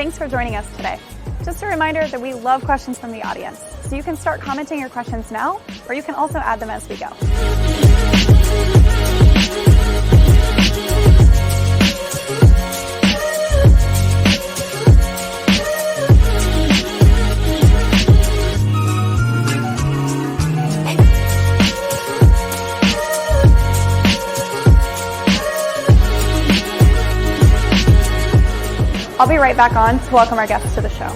thanks for joining us today. Just a reminder that we love questions from the audience, so you can start commenting your questions now, or you can also add them as we go. I'll be right back on to welcome our guests to the show.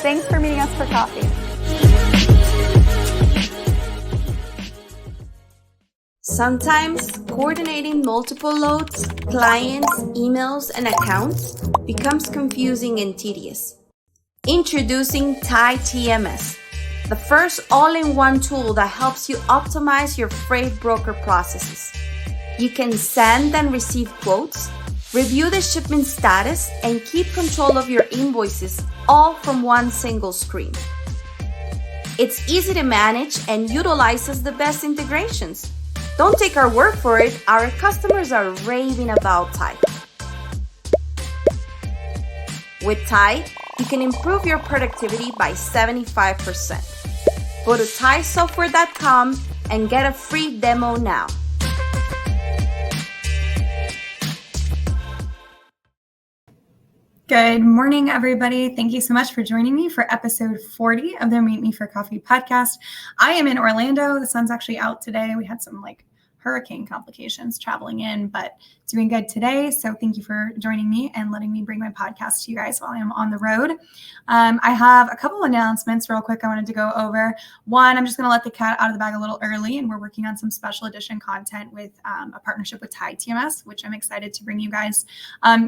Thanks for meeting us for coffee. Sometimes coordinating multiple loads, clients, emails, and accounts becomes confusing and tedious. Introducing Tide TMS, the first all-in-one tool that helps you optimize your freight broker processes. You can send and receive quotes, review the shipment status, and keep control of your invoices all from one single screen. It's easy to manage and utilizes the best integrations. Don't take our word for it, our customers are raving about Tide. With Tide, you can improve your productivity by 75%. Go to tidesoftware.com and get a free demo now. Good morning, everybody. Thank you so much for joining me for episode 40 of the Meet Me for Coffee podcast. I am in Orlando. The sun's actually out today. We had some hurricane complications traveling in, but doing good today. So thank you for joining me and letting me bring my podcast to you guys while I'm on the road. I have a couple announcements real quick I wanted to go over. One, I'm just going to let the cat out of the bag a little early, and we're working on some special edition content with a partnership with Tide TMS, which I'm excited to bring you guys.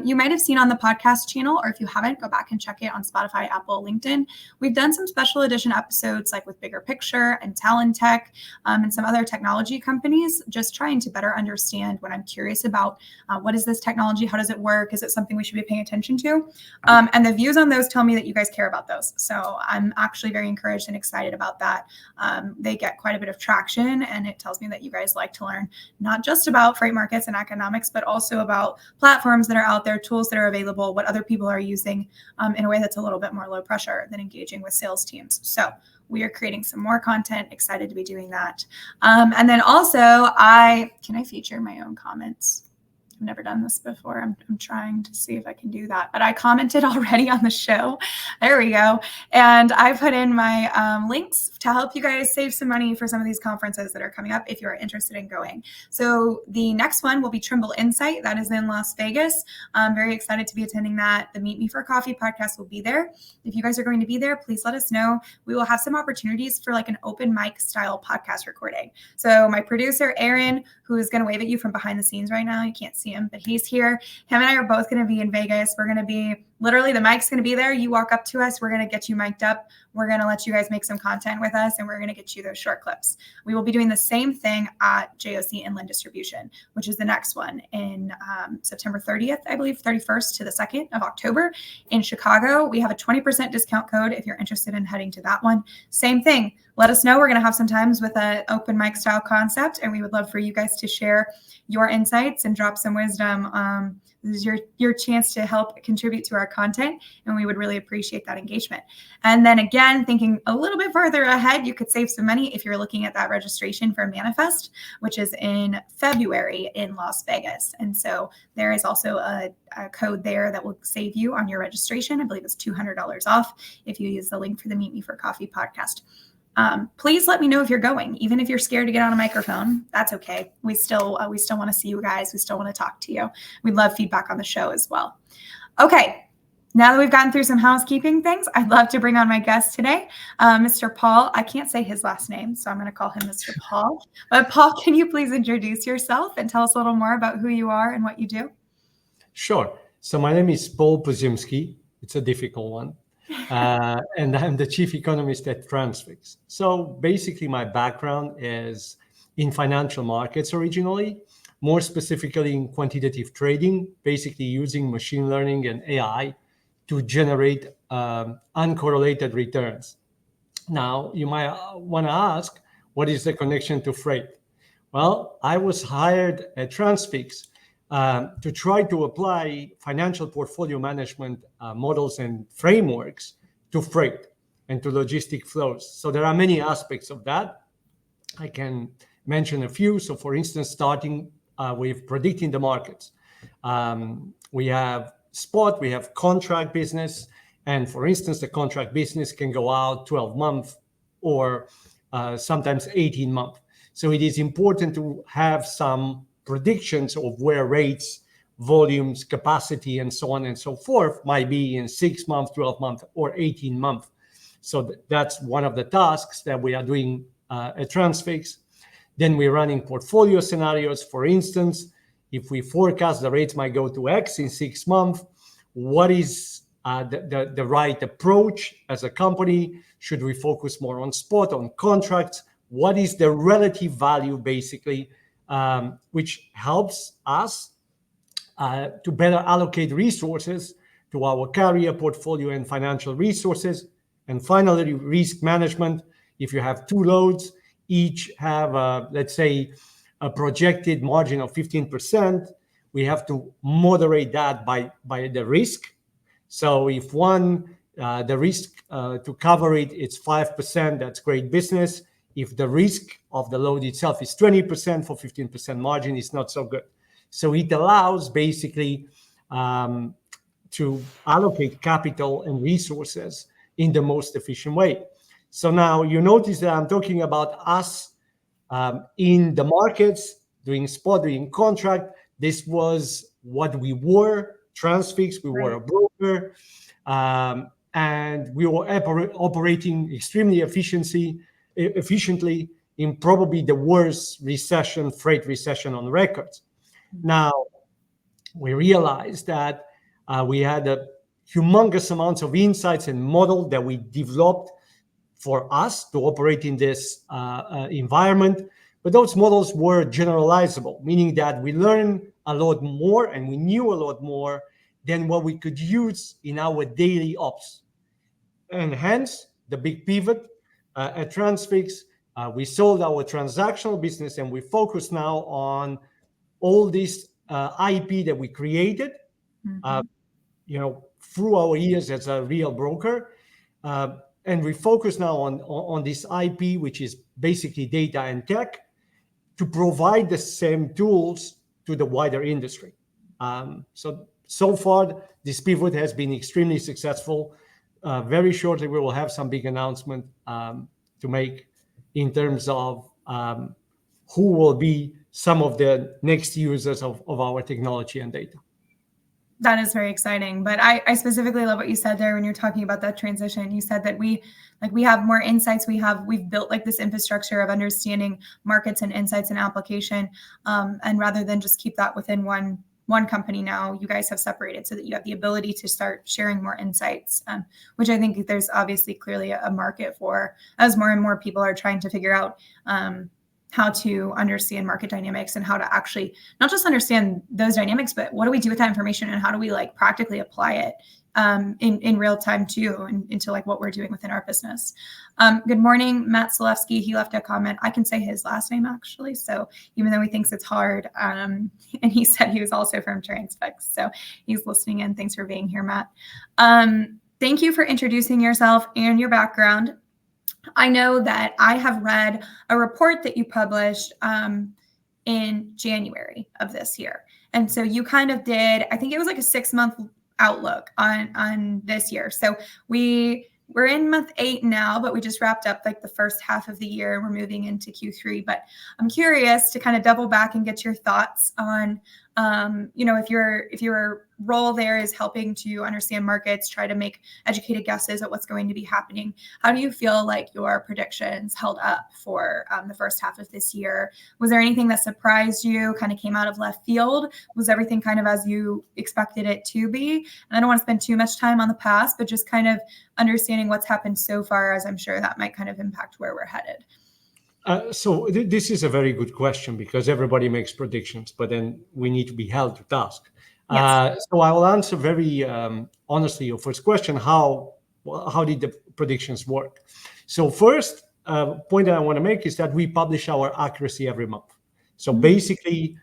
You might have seen on the podcast channel, or if you haven't, go back and check it on Spotify, Apple, LinkedIn. We've done some special edition episodes with Bigger Picture and Talent Tech and some other technology companies, just trying to better understand what I'm curious about. What is this technology? How does it work? Is it something we should be paying attention to? And the views on those tell me that you guys care about those. So I'm actually very encouraged and excited about that. They get quite a bit of traction, and it tells me that you guys like to learn not just about freight markets and economics, but also about platforms that are out there, tools that are available, what other people are using in a way that's a little bit more low pressure than engaging with sales teams. So we are creating some more content, excited to be doing that. And then also, can I feature my own comments? I've never done this before. I'm trying to see if I can do that, but I commented already on the show. There we go. And I put in my links to help you guys save some money for some of these conferences that are coming up if you're interested in going. So the next one will be Trimble Insight. That is in Las Vegas. I'm very excited to be attending that. The Meet Me for Coffee podcast will be there. If you guys are going to be there, please let us know. We will have some opportunities for like an open mic style podcast recording. So my producer, Aaron, who is going to wave at you from behind the scenes right now. You can't see him, but he's here. Him and I are both going to be in Vegas. We're going to be literally, the mic's going to be there. You walk up to us. We're going to get you mic'd up. We're going to let you guys make some content with us, and we're going to get you those short clips. We will be doing the same thing at JOC Inland Distribution, which is the next one in September 30th, I believe, 31st to the 2nd of October in Chicago. We have a 20% discount code if you're interested in heading to that one. Same thing. Let us know. We're going to have some times with an open mic style concept, and we would love for you guys to share your insights and drop some wisdom. This is your chance to help contribute to our content, and we would really appreciate that engagement. And then again, thinking a little bit further ahead, you could save some money if you're looking at that registration for Manifest, which is in February in Las Vegas. And so there is also a code there that will save you on your registration. I believe it's $200 off if you use the link for the Meet Me for Coffee podcast. Please let me know if you're going. Even if you're scared to get on a microphone, that's okay. We still want to see you guys. We still want to talk to you. We'd love feedback on the show as well. Okay. Now that we've gotten through some housekeeping things, I'd love to bring on my guest today, Mr. Paul. I can't say his last name, so I'm going to call him Mr. Paul. But Paul, can you please introduce yourself and tell us a little more about who you are and what you do? Sure. So my name is Paul Poziumschi. It's a difficult one. And I'm the chief economist at Transfix. So basically my background is in financial markets originally, more specifically in quantitative trading, basically using machine learning and AI to generate uncorrelated returns. Now, you might want to ask, what is the connection to freight? Well, I was hired at Transfix to try to apply financial portfolio management models and frameworks to freight and to logistic flows. So there are many aspects of that. I can mention a few. So for instance, starting with predicting the markets. We have spot, we have contract business. And for instance, the contract business can go out 12 months or sometimes 18 months. So it is important to have some predictions of where rates, volumes, capacity, and so on and so forth might be in 6 months, 12 months, or 18 months. So that's one of the tasks that we are doing at Transfix. Then we're running portfolio scenarios. For instance, if we forecast the rates might go to X in 6 months, what is the right approach as a company? Should we focus more on spot, on contracts? What is the relative value, basically, which helps us to better allocate resources to our carrier portfolio and financial resources. And finally, risk management. If you have two loads, each have, let's say, a projected margin of 15%, we have to moderate that by the risk. So if one, the risk to cover it, it's 5%, that's great business. If the risk of the load itself is 20% for 15% margin, it's not so good. So it allows basically to allocate capital and resources in the most efficient way. So now you notice that I'm talking about us in the markets, doing spot, doing contract. This was what we were, Transfix. We were a broker, and we were operating extremely efficiently in probably the worst recession, freight recession on record. Now, we realized that we had a humongous amounts of insights and model that we developed for us to operate in this environment. But those models were generalizable, meaning that we learned a lot more and we knew a lot more than what we could use in our daily ops. And hence, the big pivot at Transfix, we sold our transactional business and we focus now on all this IP that we created, through our years as a real broker. And we focus now on this IP, which is basically data and tech, to provide the same tools to the wider industry. So far, this pivot has been extremely successful. Very shortly, we will have some big announcement to make in terms of who will be some of the next users of our technology and data. That is very exciting. But I specifically love what you said there when you're talking about that transition. You said that we have more insights. We've built like this infrastructure of understanding markets and insights and application. And rather than just keep that within one company, now you guys have separated so that you have the ability to start sharing more insights, which I think there's obviously clearly a market for, as more and more people are trying to figure out how to understand market dynamics and how to actually not just understand those dynamics, but what do we do with that information and how do we like practically apply it in real time too, into like what we're doing within our business. Good morning, Matt Selewski. He left a comment. I can say his last name actually. So even though he thinks it's hard, and he said he was also from Transfix. So he's listening in. Thanks for being here, Matt. Thank you for introducing yourself and your background. I know that I have read a report that you published in January of this year. And so you kind of did, I think it was like a 6-month outlook on this year. So we're in month 8 now, but we just wrapped up like the first half of the year. We're moving into Q3, but I'm curious to kind of double back and get your thoughts on, if your role there is helping to understand markets, try to make educated guesses at what's going to be happening. How do you feel like your predictions held up for the first half of this year? Was there anything that surprised you, kind of came out of left field? Was everything kind of as you expected it to be? And I don't want to spend too much time on the past, but just kind of understanding what's happened so far, as I'm sure that might kind of impact where we're headed. This is a very good question because everybody makes predictions, but then we need to be held to task. Yes. So I will answer very honestly your first question. How did the predictions work? So first point that I want to make is that we publish our accuracy every month. So basically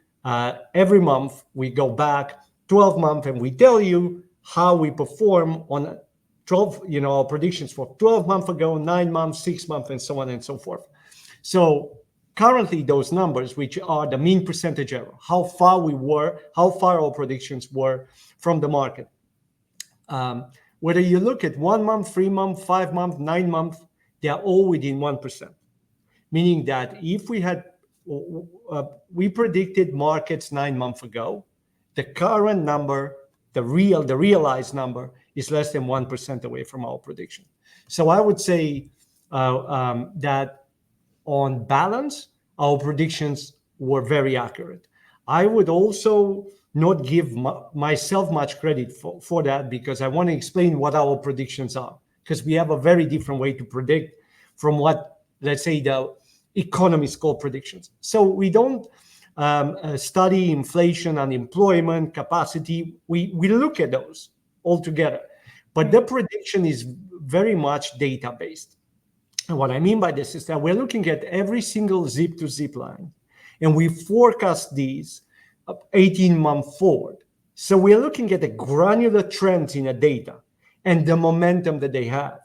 every month we go back 12 months and we tell you how we perform on 12, our predictions for 12 months ago, 9 months, 6 months, and so on and so forth. So currently those numbers, which are the mean percentage error, how far our predictions were from the market. Whether you look at 1 month, 3 months, 5 months, 9 months, they are all within 1%. Meaning that if we predicted markets 9 months ago, the current number, the realized number is less than 1% away from our prediction. So I would say that on balance, our predictions were very accurate. I would also not give myself much credit for that because I want to explain what our predictions are, because we have a very different way to predict from what, let's say, the economists call predictions. So we don't study inflation, unemployment, capacity. We look at those all together. But the prediction is very much data-based. And what I mean by this is that we're looking at every single zip to zip line, and we forecast these 18 months forward. So we're looking at the granular trends in the data and the momentum that they have.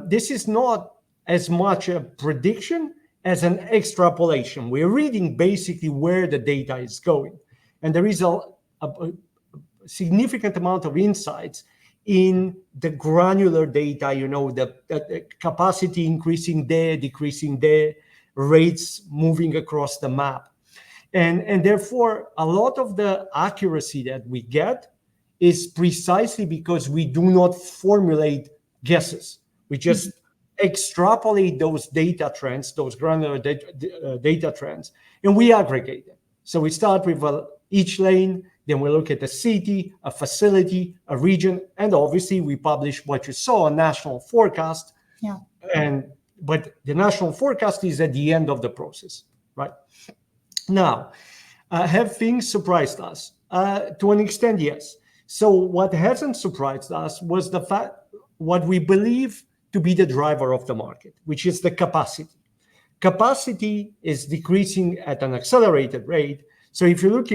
This is not as much a prediction as an extrapolation. We're reading basically where the data is going. And there is a significant amount of insights in the granular data, the capacity increasing there, decreasing there, rates moving across the map. And therefore, a lot of the accuracy that we get is precisely because we do not formulate guesses. We just extrapolate those data trends, those granular data trends, and we aggregate them. So we start with each lane, then we look at a city, a facility, a region, and obviously we publish what you saw, a national forecast. Yeah. But the national forecast is at the end of the process, right? Now, have things surprised us? To an extent, yes. So what hasn't surprised us was the fact, what we believe to be the driver of the market, which is the capacity. Capacity is decreasing at an accelerated rate. So if you look,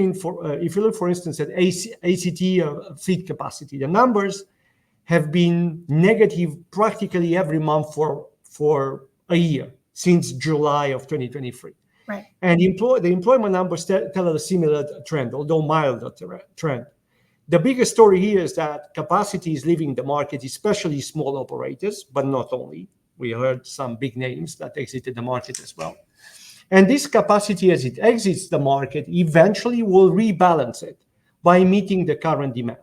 for instance, at ACT fleet capacity, the numbers have been negative practically every month for a year since July of 2023. Right. And the employment numbers tell a similar trend, although milder trend. The biggest story here is that capacity is leaving the market, especially small operators, but not only. We heard some big names that exited the market as well. And this capacity, as it exits the market, eventually will rebalance it by meeting the current demand.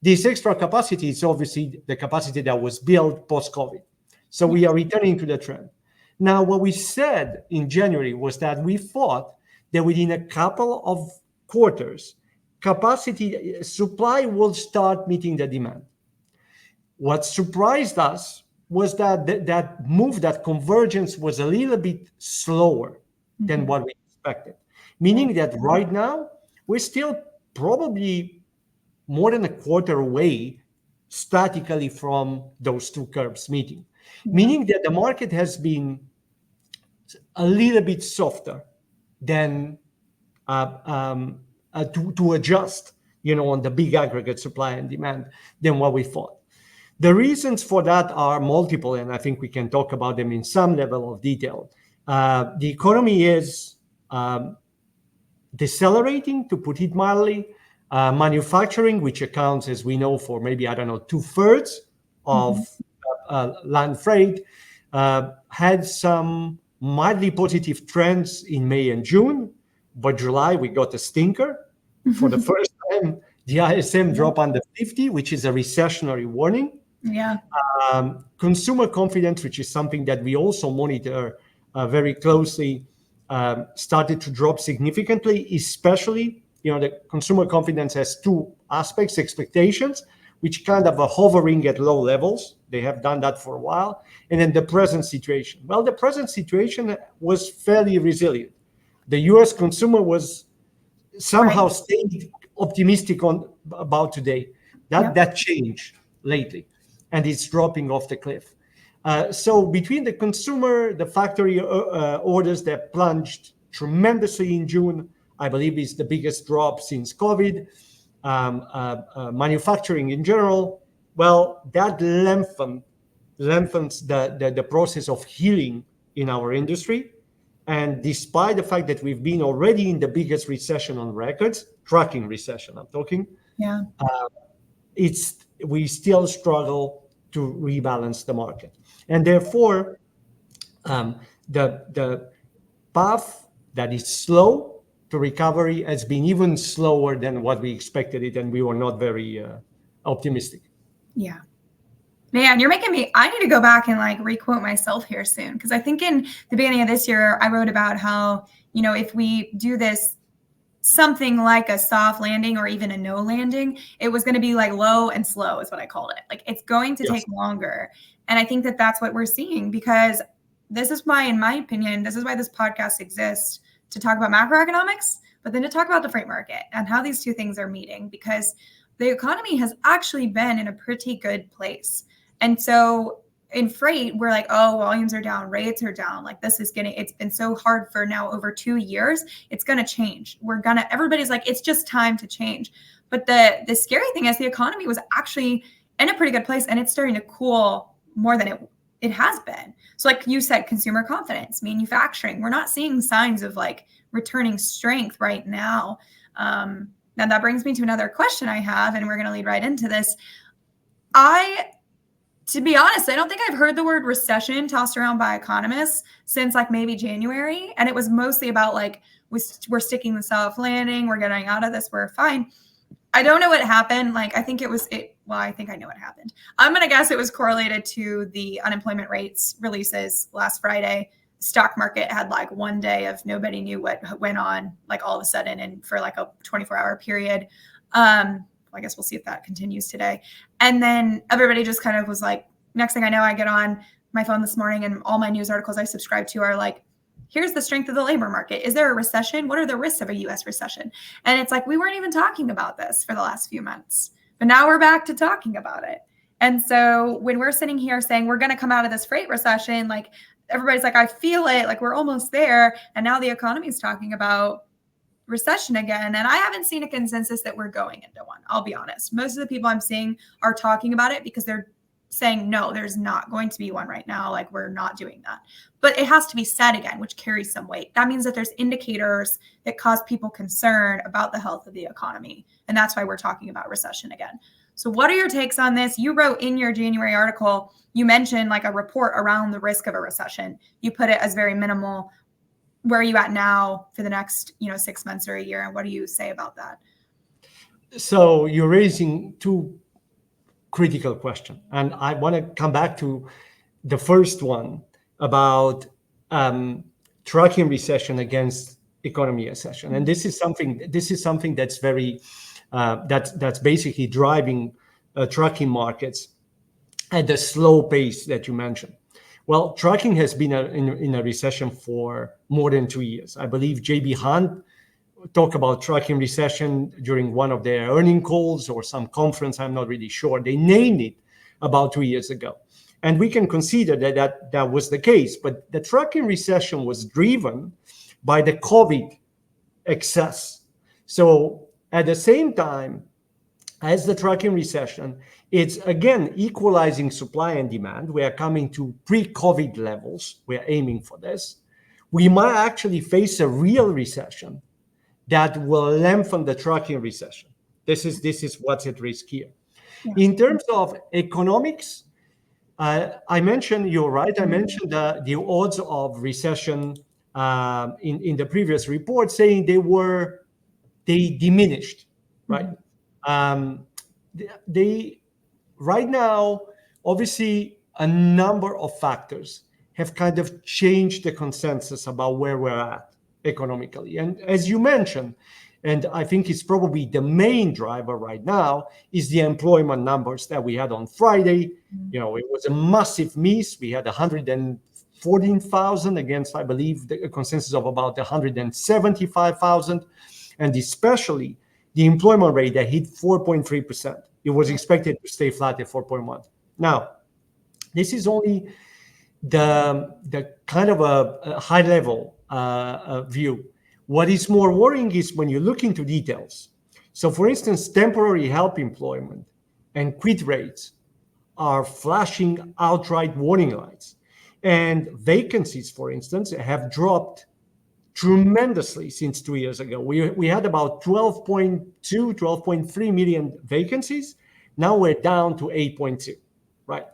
This extra capacity is obviously the capacity that was built post-COVID. So we are returning to the trend. Now, what we said in January was that we thought that within a couple of quarters, supply will start meeting the demand. What surprised us was that that convergence was a little bit slower than what we expected. Meaning that right now, we're still probably more than a quarter away statically from those two curves meeting. Meaning that the market has been a little bit softer than to adjust, on the big aggregate supply and demand than what we thought. The reasons for that are multiple, and I think we can talk about them in some level of detail. The economy is decelerating, to put it mildly. Manufacturing, which accounts, as we know, for maybe, 2/3 of land freight, had some mildly positive trends in May and June, but July we got a stinker. For the first time, the ISM dropped under 50, which is a recessionary warning. Yeah. Consumer confidence, which is something that we also monitor very closely, started to drop significantly, especially, the consumer confidence has two aspects: expectations, which kind of are hovering at low levels. They have done that for a while. And then the present situation. Well, the present situation was fairly resilient. The US consumer was somehow stayed optimistic about today. That changed lately, and it's dropping off the cliff. So between the consumer, the factory orders that plunged tremendously in June, I believe is the biggest drop since COVID, manufacturing in general, well, that lengthens the process of healing in our industry. And despite the fact that we've been already in the biggest recession on records, trucking recession, I'm talking, we still struggle to rebalance the market. And therefore, the path that is slow to recovery has been even slower than what we expected it, and we were not very optimistic. Yeah. Man, you're making me, I need to go back and requote myself here soon. Because I think in the beginning of this year, I wrote about how, if we do this, something like a soft landing or even a no landing, it was going to be low and slow is what I called it. It's going to take longer. And I think that that's what we're seeing, because this is why, in my opinion, this is why this podcast exists, to talk about macroeconomics, but then to talk about the freight market and how these two things are meeting, because the economy has actually been in a pretty good place. And so in freight, we're oh, volumes are down, rates are down. It's been so hard for now over 2 years. It's going to change. Everybody's it's just time to change. But the scary thing is the economy was actually in a pretty good place, and it's starting to cool more than it has been. So you said, consumer confidence, manufacturing, we're not seeing signs of returning strength right now. Now that brings me to another question I have, and we're going to lead right into this. To be honest, I don't think I've heard the word recession tossed around by economists since like maybe January. And it was mostly about like, we're sticking the soft landing, we're getting out of this, we're fine. I don't know what happened. Like, I think I think I know what happened. I'm going to guess it was correlated to the unemployment rates releases last Friday. Stock market had like one day of nobody knew what went on, like all of a sudden, and for like a 24-hour period. I guess we'll see if that continues today. And then everybody just kind of was like, next thing I know, I get on my phone this morning and all my news articles I subscribe to are like, here's the strength of the labor market. Is there a recession? What are the risks of a US recession? And it's like, we weren't even talking about this for the last few months, but now we're back to talking about it. And so when we're sitting here saying we're going to come out of this freight recession, like everybody's like, I feel it, like we're almost there. And now the economy is talking about recession again. And I haven't seen a consensus that we're going into one. I'll be honest. Most of the people I'm seeing are talking about it because they're saying, no, there's not going to be one right now. Like, we're not doing that. But it has to be said again, which carries some weight. That means that there's indicators that cause people concern about the health of the economy. And that's why we're talking about recession again. So what are your takes on this? You wrote in your January article, you mentioned like a report around the risk of a recession. You put it as very minimal. Where are you at now for the next, 6 months or a year? And what do you say about that? So you're raising two critical questions. And I want to come back to the first one about tracking recession against economy recession. And this is something that's very that's basically driving tracking markets at the slow pace that you mentioned. Well, tracking has been in a recession for more than 2 years. I believe JB Hunt talked about tracking recession during one of their earning calls or some conference. I'm not really sure. They named it about 2 years ago. And we can consider that was the case. But the tracking recession was driven by the COVID excess. So at the same time as the tracking recession, it's again equalizing supply and demand. We are coming to pre-COVID levels. We are aiming for this. We might actually face a real recession that will lengthen the tracking recession. This is what's at risk here. Yeah. In terms of economics, I mentioned, you're right, I mentioned the odds of recession in the previous report, saying they diminished, right? They right now, obviously, a number of factors have kind of changed the consensus about where we're at economically. And as you mentioned, and I think it's probably the main driver right now, is the employment numbers that we had on Friday. It was a massive miss. We had 114,000 against, I believe, the consensus of about 175,000. And especially the employment rate that hit 4.3%. It was expected to stay flat at 4.1. Now, this is only the kind of a high level view. What is more worrying is when you look into details. So for instance, temporary help employment and quit rates are flashing outright warning lights. And vacancies, for instance, have dropped tremendously since 2 years ago. We had about 12.3 million vacancies. Now we're down to 8.2, right?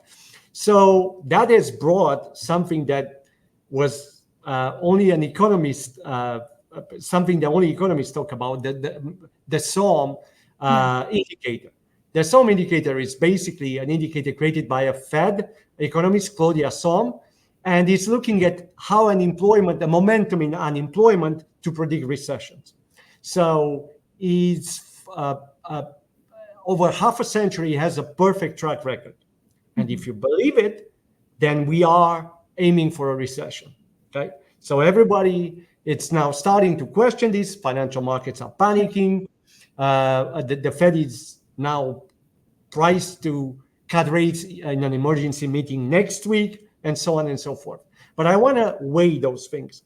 So that has brought something that was only an economist, something that only economists talk about, the SOM indicator. The SOM indicator is basically an indicator created by a Fed economist, Claudia SOM, and it's looking at how the momentum in unemployment to predict recessions. So it's over half a century has a perfect track record. And if you believe it, then we are aiming for a recession, okay? So everybody, it's now starting to question this. Financial markets are panicking. The Fed is now priced to cut rates in an emergency meeting next week, and so on and so forth. But I want to weigh those things.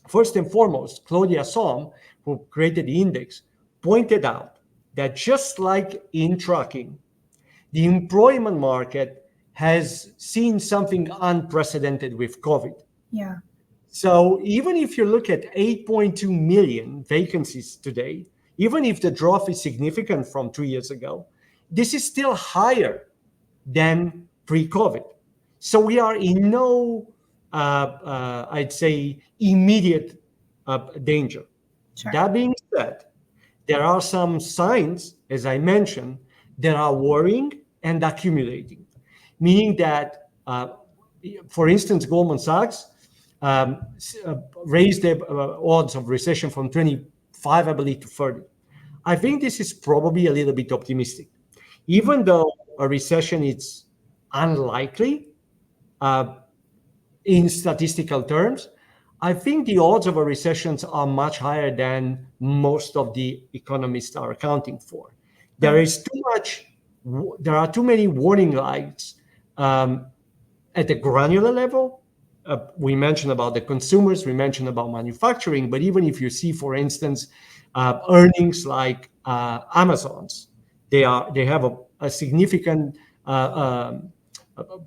First and foremost, Claudia Somm, who created the index, pointed out that just like in tracking, the employment market has seen something unprecedented with COVID. Yeah. So even if you look at 8.2 million vacancies today, even if the drop is significant from 2 years ago, this is still higher than pre-COVID. So we are in no, I'd say, immediate danger. Sure. That being said, there are some signs, as I mentioned, that are worrying and accumulating, meaning that, for instance, Goldman Sachs raised the odds of recession from 25, I believe, to 30. I think this is probably a little bit optimistic. Even though a recession is unlikely in statistical terms, I think the odds of a recession are much higher than most of the economists are accounting for. There are too many warning lights at the granular level. We mentioned about the consumers, we mentioned about manufacturing, but even if you see, for instance, earnings like Amazon's, they have a significant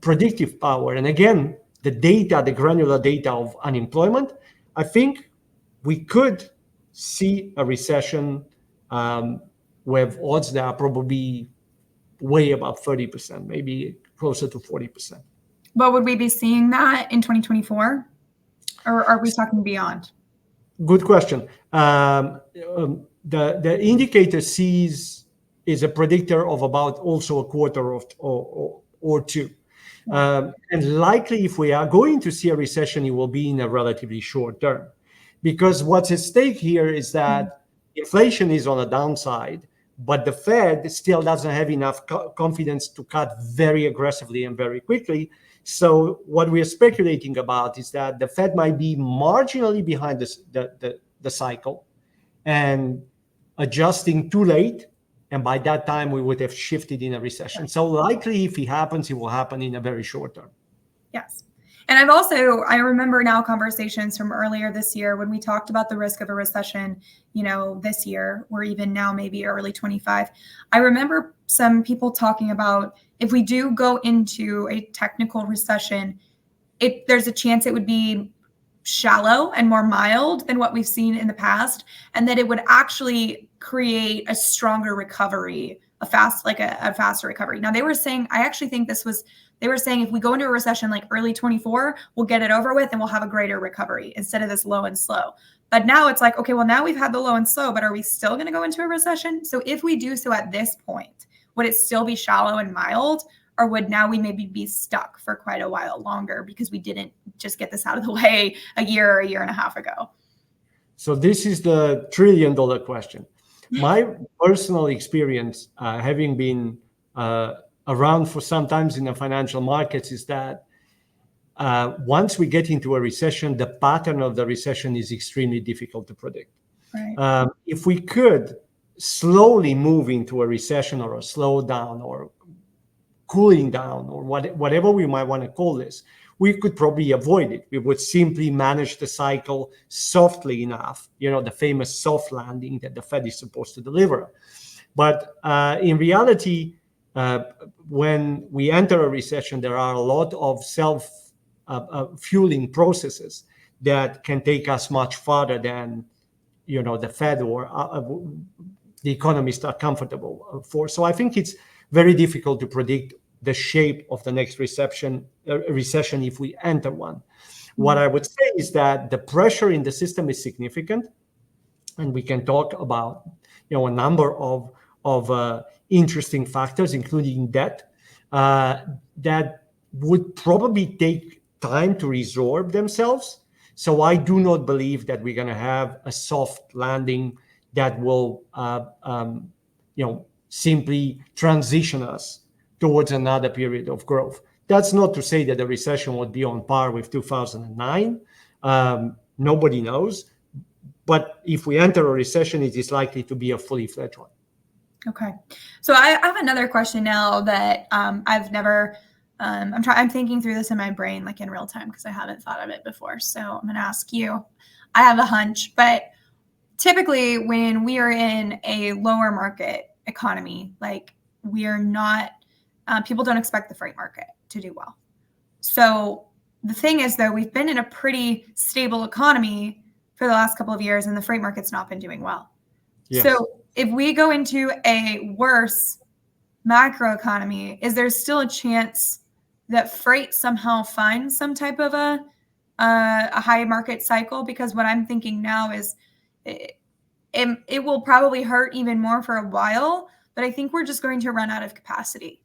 predictive power, and again, the data, the granular data of unemployment, I think we could see a recession with odds that are probably way above 30%, maybe closer to 40%. But would we be seeing that in 2024? Or are we talking beyond? Good question. The indicator is a predictor of about also a quarter or two. And likely if we are going to see a recession, it will be in a relatively short term. Because what's at stake here is that inflation is on a downside, but the Fed still doesn't have enough confidence to cut very aggressively and very quickly. So what we're speculating about is that the Fed might be marginally behind the cycle and adjusting too late. And by that time, we would have shifted in a recession. So likely if it happens, it will happen in a very short term. Yes. And I remember now conversations from earlier this year when we talked about the risk of a recession, this year, or even now, maybe early 25. I remember some people talking about if we do go into a technical recession, there's a chance it would be shallow and more mild than what we've seen in the past, and that it would actually create a stronger recovery, a faster recovery. Now they were saying, I actually think they were saying if we go into a recession like early 24, we'll get it over with and we'll have a greater recovery instead of this low and slow. But now it's like, okay, well now we've had the low and slow, but are we still going to go into a recession? So if we do so at this point, would it still be shallow and mild? Or would now we maybe be stuck for quite a while longer because we didn't just get this out of the way a year and a half ago? So this is the $1 trillion question. My personal experience, having been around for some times in the financial markets, is that once we get into a recession, the pattern of the recession is extremely difficult to predict. Right. If we could slowly move into a recession or a slowdown or cooling down or whatever we might want to call this, we could probably avoid it. We would simply manage the cycle softly enough, the famous soft landing that the Fed is supposed to deliver. But in reality, when we enter a recession, there are a lot of self-fueling processes that can take us much farther than, the Fed or the economists are comfortable for. So I think it's very difficult to predict the shape of the next recession if we enter one. What I would say is that the pressure in the system is significant, and we can talk about a number of interesting factors, including debt, that would probably take time to resorb themselves. So I do not believe that we're going to have a soft landing that will simply transition us towards another period of growth. That's not to say that the recession would be on par with 2009. Nobody knows. But if we enter a recession, it is likely to be a fully fledged one. Okay. So I have another question now that I've never, I'm thinking through this in my brain, like in real time, because I haven't thought of it before. So I'm going to ask you. I have a hunch, but typically when we are in a lower market economy, like we are not, people don't expect the freight market to do well. So the thing is, though, we've been in a pretty stable economy for the last couple of years, and the freight market's not been doing well. Yes. So if we go into a worse macroeconomy, is there still a chance that freight somehow finds some type of a high market cycle? Because what I'm thinking now is it will probably hurt even more for a while, but I think we're just going to run out of capacity.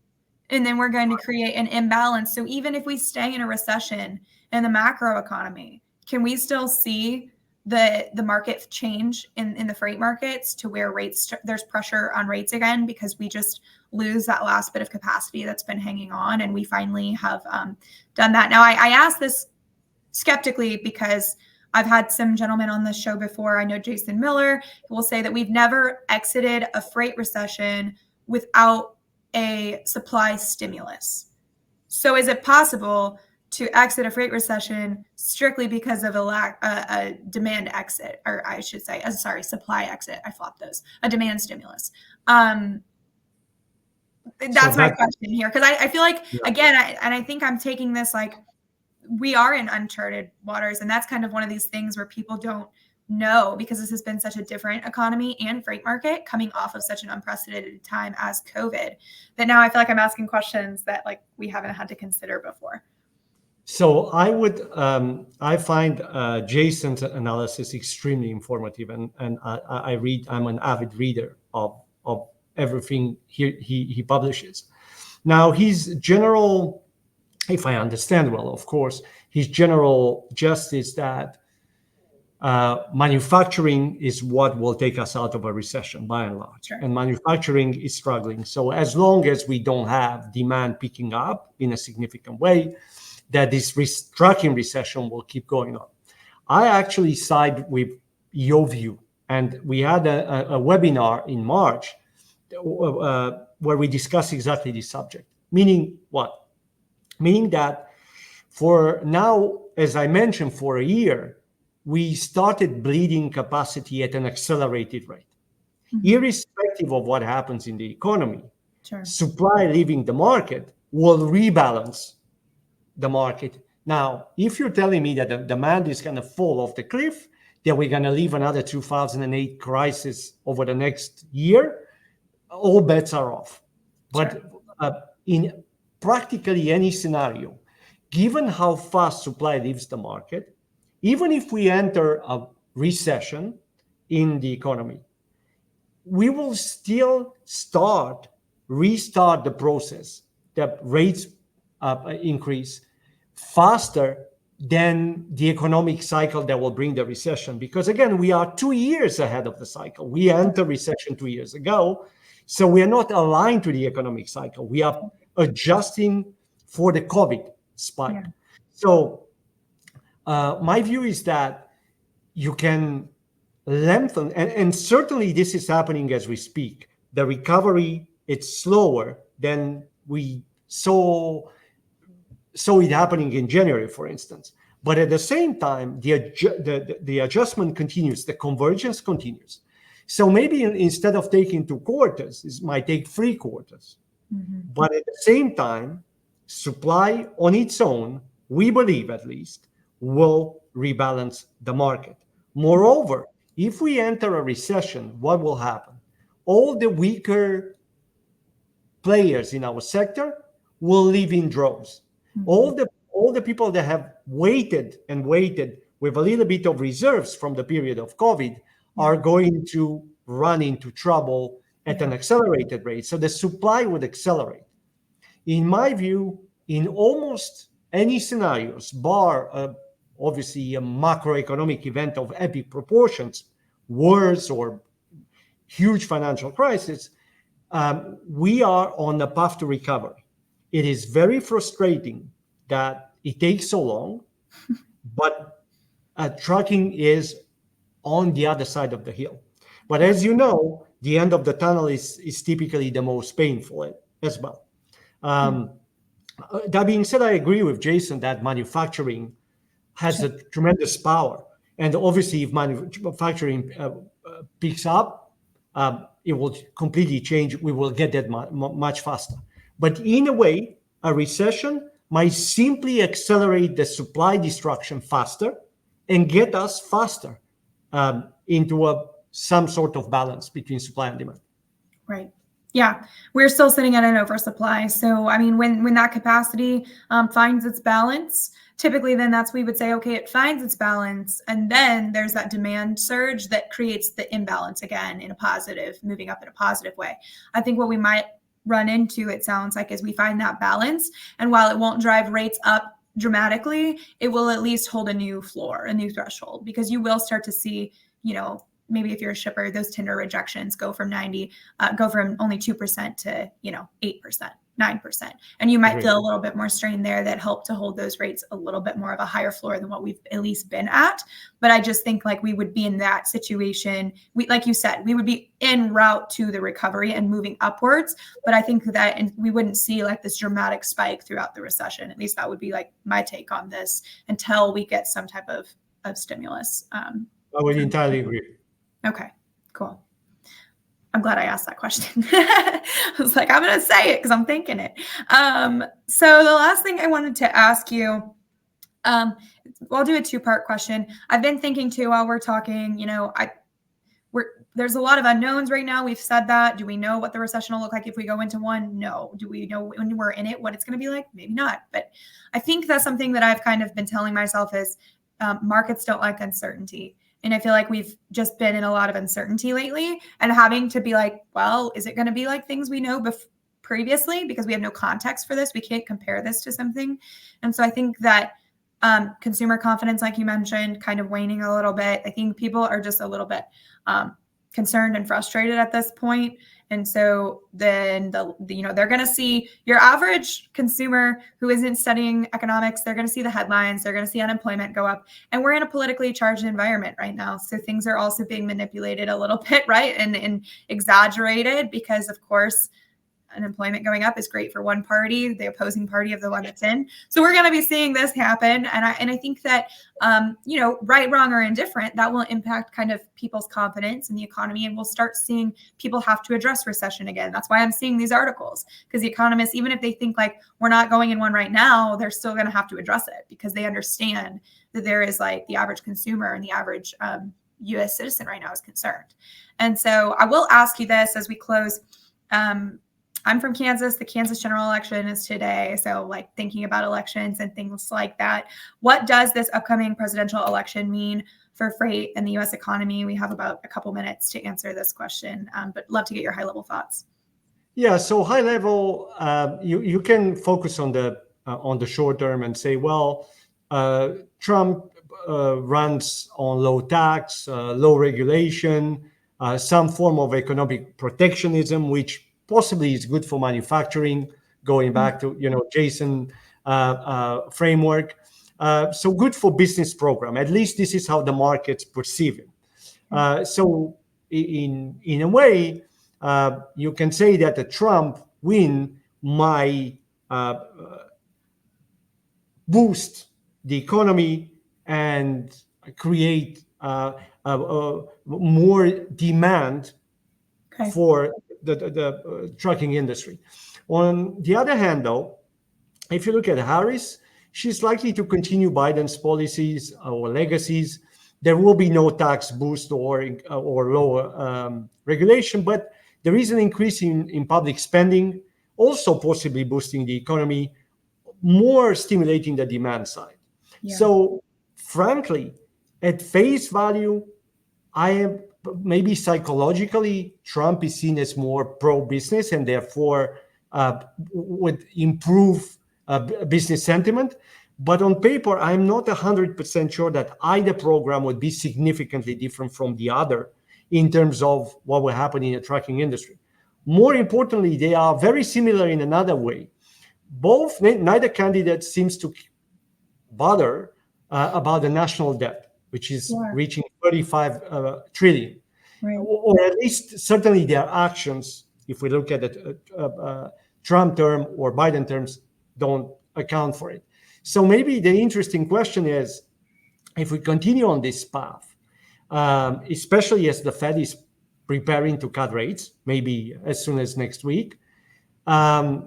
And then we're going to create an imbalance. So even if we stay in a recession in the macro economy, can we still see the market change in the freight markets to where there's pressure on rates again, because we just lose that last bit of capacity that's been hanging on, and we finally have done that. Now, I ask this skeptically because I've had some gentlemen on this show before. I know Jason Miller will say that we've never exited a freight recession without a supply stimulus. So is it possible to exit a freight recession strictly because of a demand exit, or I should say, supply exit? I flopped those. A demand stimulus. That's my question here. Because I feel like, yeah. again, I think I'm taking this like we are in uncharted waters. And that's kind of one of these things where people don't know, because this has been such a different economy and freight market coming off of such an unprecedented time as COVID, that now I feel like I'm asking questions that like we haven't had to consider before. So I find Jason's analysis extremely informative, and I read. I'm an avid reader of everything he publishes. Now, his general, if I understand well, of course, his general just is that manufacturing is what will take us out of a recession by and large. Sure. And manufacturing is struggling. So as long as we don't have demand picking up in a significant way, that this trucking recession will keep going on. I actually side with your view. And we had a webinar in March where we discussed exactly this subject. Meaning what? Meaning that for now, as I mentioned, for a year, we started bleeding capacity at an accelerated rate. Mm-hmm. Irrespective of what happens in the economy, sure, supply leaving the market will rebalance the market. Now, if you're telling me that the demand is going to fall off the cliff, that we're going to leave another 2008 crisis over the next year, all bets are off. But in practically any scenario, given how fast supply leaves the market, even if we enter a recession in the economy, we will still restart the process, that rates increase faster than the economic cycle that will bring the recession. Because again, we are 2 years ahead of the cycle. We entered recession 2 years ago. So we are not aligned to the economic cycle. We are adjusting for the COVID spike. Yeah. So my view is that you can lengthen, and certainly this is happening as we speak. The recovery, it's slower than we saw it happening in January, for instance. But at the same time, the adjustment continues, the convergence continues. So maybe instead of taking 2 quarters, it might take 3 quarters. Mm-hmm. But at the same time, supply on its own, we believe at least, will rebalance the market. Moreover, if we enter a recession, what will happen? All the weaker players in our sector will leave in droves. Mm-hmm. All the people that have waited with a little bit of reserves from the period of COVID are going to run into trouble at an accelerated rate. So the supply would accelerate. In my view, in almost any scenarios, bar obviously a macroeconomic event of epic proportions, wars or huge financial crisis, we are on the path to recovery. It is very frustrating that it takes so long, but trucking is on the other side of the hill. But as you know, the end of the tunnel is typically the most painful as well. That being said, I agree with Jason that manufacturing has a tremendous power. And obviously, if manufacturing picks up, it will completely change. We will get that much faster. But in a way, a recession might simply accelerate the supply destruction faster and get us faster into some sort of balance between supply and demand. Right. Yeah, we're still sitting at an oversupply. So, I mean, when that capacity finds its balance, typically then we would say, okay, it finds its balance. And then there's that demand surge that creates the imbalance again moving up in a positive way. I think what we might run into, it sounds like, is we find that balance. And while it won't drive rates up dramatically, it will at least hold a new floor, a new threshold, because you will start to see, maybe if you're a shipper, those tender rejections go from only 2% to, 8%, 9. And you might feel a little bit more strain there that help to hold those rates a little bit more of a higher floor than what we've at least been at. But I just think like we would be in that situation. Like you said, we would be en route to the recovery and moving upwards. But I think that we wouldn't see like this dramatic spike throughout the recession. At least that would be like my take on this until we get some type of stimulus. I would entirely agree. Okay, cool. I'm glad I asked that question. I was like, I'm going to say it because I'm thinking it. So the last thing I wanted to ask you, I'll do a two-part question. I've been thinking too while we're talking, there's a lot of unknowns right now. We've said that. Do we know what the recession will look like if we go into one? No. Do we know when we're in it what it's going to be like? Maybe not. But I think that's something that I've kind of been telling myself is markets don't like uncertainty. And I feel like we've just been in a lot of uncertainty lately and having to be like, well, is it going to be like things we know previously? Because we have no context for this. We can't compare this to something. And so I think that consumer confidence, like you mentioned, kind of waning a little bit. I think people are just a little bit concerned and frustrated at this point. And so then they're going to see your average consumer who isn't studying economics. They're going to see the headlines. They're going to see unemployment go up. And we're in a politically charged environment right now. So things are also being manipulated a little bit, right? And exaggerated because, of course, unemployment going up is great for one party, the opposing party of the one that's in. So we're going to be seeing this happen. And I think that, right, wrong, or indifferent, that will impact kind of people's confidence in the economy. And we'll start seeing people have to address recession again. That's why I'm seeing these articles, because the economists, even if they think like we're not going in one right now, they're still going to have to address it because they understand that there is like the average consumer and the average U.S. citizen right now is concerned. And so I will ask you this as we close. I'm from Kansas. The Kansas general election is today. So like thinking about elections and things like that. What does this upcoming presidential election mean for freight and the U.S. economy? We have about a couple minutes to answer this question, but love to get your high level thoughts. Yeah, so high level, you can focus on the short term and say, well, Trump runs on low tax, low regulation, some form of economic protectionism, which possibly is good for manufacturing, going back to, Jason framework. So good for business program. At least this is how the markets perceive it. So in a way, you can say that the Trump win might boost the economy and create more demand for the trucking industry. On the other hand, though, if you look at Harris, she's likely to continue Biden's policies or legacies. There will be no tax boost or lower regulation, but there is an increase in public spending, also possibly boosting the economy, more stimulating the demand side. Yeah. So, frankly, at face value, I am maybe psychologically, Trump is seen as more pro-business and therefore would improve business sentiment. But on paper, I'm not 100% sure that either program would be significantly different from the other in terms of what will happen in the trucking industry. More importantly, they are very similar in another way. Neither candidate seems to bother about the national debt, which is reaching 35 trillion. Right. Or at least certainly their actions, if we look at the Trump term or Biden terms, don't account for it. So maybe the interesting question is, if we continue on this path, especially as the Fed is preparing to cut rates, maybe as soon as next week, at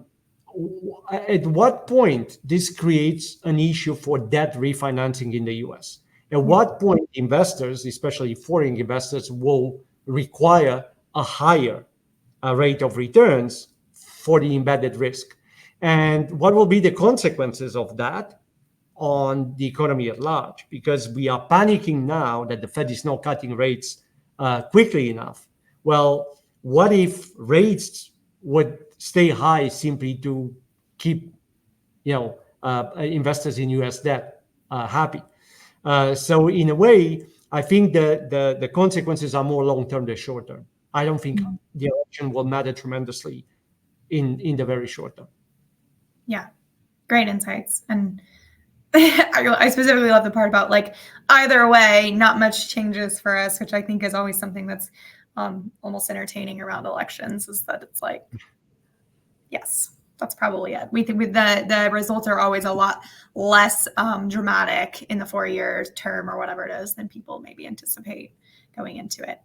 what point this creates an issue for debt refinancing in the US? At what point investors, especially foreign investors, will require a higher rate of returns for the embedded risk? And what will be the consequences of that on the economy at large? Because we are panicking now that the Fed is not cutting rates quickly enough. Well, what if rates would stay high simply to keep, investors in U.S. debt happy? So in a way, I think the consequences are more long-term than short-term. I don't think the election will matter tremendously in the very short term. Yeah, great insights. And I specifically love the part about like either way, not much changes for us, which I think is always something that's almost entertaining around elections, is that it's like, yes, that's probably it. We think the results are always a lot less dramatic in the 4-year term or whatever it is than people maybe anticipate going into it.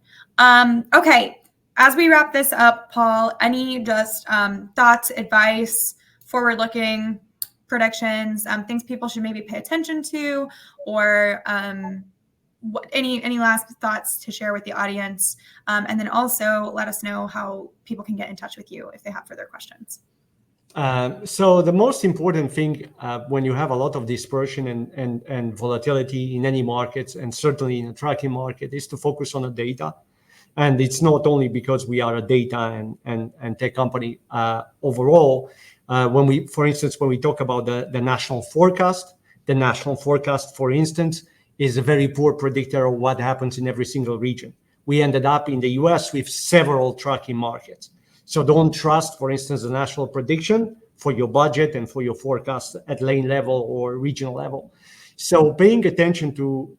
Okay. as we wrap this up, Paul, any just thoughts, advice, forward-looking predictions, things people should maybe pay attention to, or any last thoughts to share with the audience? And then also let us know how people can get in touch with you if they have further questions. So the most important thing when you have a lot of dispersion and volatility in any markets, and certainly in a tracking market, is to focus on the data. And it's not only because we are a data and tech company overall. For instance, when we talk about the national forecast, for instance, is a very poor predictor of what happens in every single region. We ended up in the US with several tracking markets. So don't trust, for instance, the national prediction for your budget and for your forecast at lane level or regional level. So paying attention to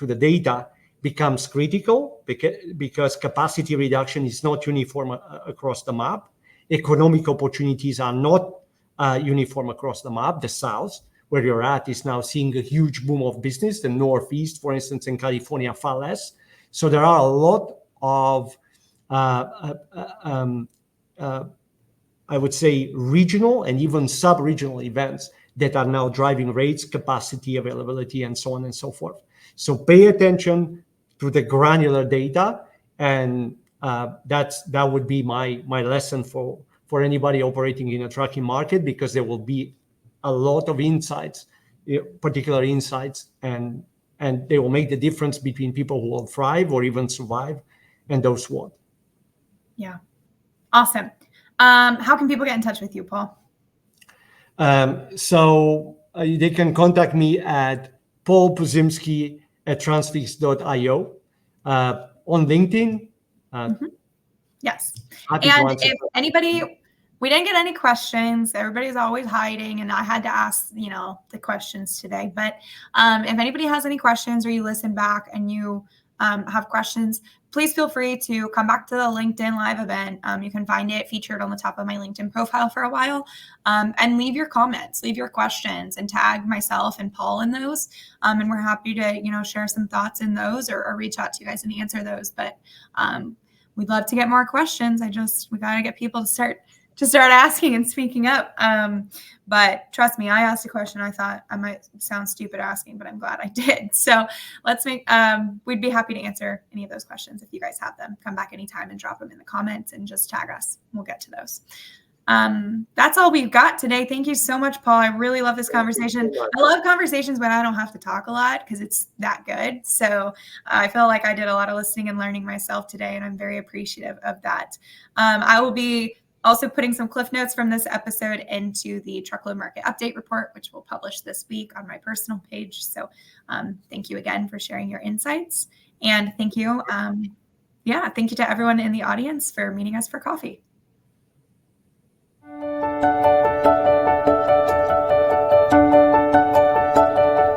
the data becomes critical because capacity reduction is not uniform across the map. Economic opportunities are not uniform across the map. The South, where you're at, is now seeing a huge boom of business. The Northeast, for instance, in California, far less. So there are a lot of I would say regional and even sub-regional events that are now driving rates, capacity, availability, and so on and so forth. So pay attention to the granular data, and that would be my lesson for anybody operating in a tracking market, because there will be a lot of insights, particular insights, and they will make the difference between people who will thrive or even survive and those who won't. Yeah. Awesome. How can people get in touch with you, Paul? So they can contact me at Poziumschi at transfix.io, on LinkedIn. Yes. And if anybody, we didn't get any questions. Everybody's always hiding, and I had to ask, the questions today. But if anybody has any questions, or you listen back and you have questions, please feel free to come back to the LinkedIn live event. You can find it featured on the top of my LinkedIn profile for a while, and leave your comments, leave your questions, and tag myself and Paul in those. And we're happy to, share some thoughts in those, or reach out to you guys and answer those. But we'd love to get more questions. We got to get people to start asking and speaking up. But trust me, I asked a question I thought I might sound stupid asking, but I'm glad I did. So we'd be happy to answer any of those questions if you guys have them. Come back anytime and drop them in the comments and just tag us. We'll get to those. That's all we've got today. Thank you so much, Paul. I really love this conversation. I love conversations when I don't have to talk a lot, because it's that good. So I feel like I did a lot of listening and learning myself today, and I'm very appreciative of that. I will be also putting some cliff notes from this episode into the Truckload Market Update Report, which we'll publish this week on my personal page. So thank you again for sharing your insights. And thank you. Thank you to everyone in the audience for meeting us for coffee.